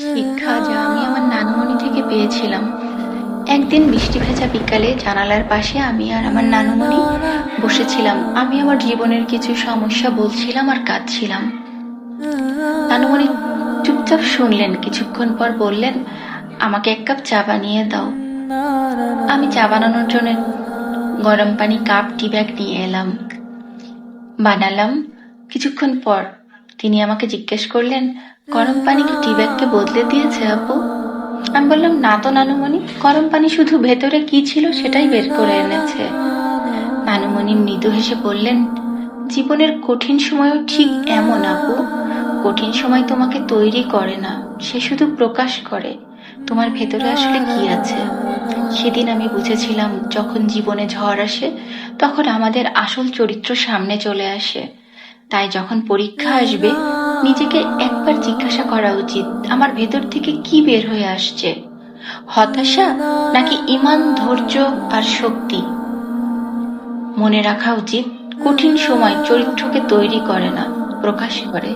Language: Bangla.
শিক্ষা যা আমি আমার নানুমণি থেকে পেয়েছিলাম। একদিন বৃষ্টি ভেজা বিকালে জানালার পাশে আমি আর আমার নানুমণি বসেছিলাম। আমি আমার জীবনের কিছু সমস্যা বলছিলাম আর কাঁদছিলাম। নানুমণি চুপচাপ শুনলেন, কিছুক্ষণ পর বললেন, আমাকে এক কাপ চা বানিয়ে দাও। আমি চা বানানোর জন্য গরম পানি, কাপ, টি ব্যাগ নিয়ে এলাম, বানালাম। কিছুক্ষণ পর তিনি আমাকে জিজ্ঞেস করলেন, গরম পানি কি টি ব্যাগকে বদলে দিয়েছে আপু? আমি বললাম, না তো নানুমণি, গরম পানি শুধু ভেতরে কি ছিল সেটাই বের করে এনেছে। নানুমণি মৃদু হেসে বললেন, জীবনের কঠিন সময়ও ঠিক এমন আপু। কঠিন সময় তোমাকে তৈরি করে না, সে শুধু প্রকাশ করে তোমার ভেতরে আসলে কি আছে। সেদিন আমি বুঝেছিলাম, যখন জীবনে ঝড় আসে তখন আমাদের আসল চরিত্র সামনে চলে আসে। তাই যখন পরীক্ষা আসবে, নিজেকে একবার জিজ্ঞাসা করা উচিত, আমার ভেতর থেকে কি বের হয়ে আসছে, হতাশা নাকি ঈমান, ধৈর্য আর শক্তি। মনে রাখা উচিত, কঠিন সময় চরিত্রকে তৈরি করে না, প্রকাশ করে।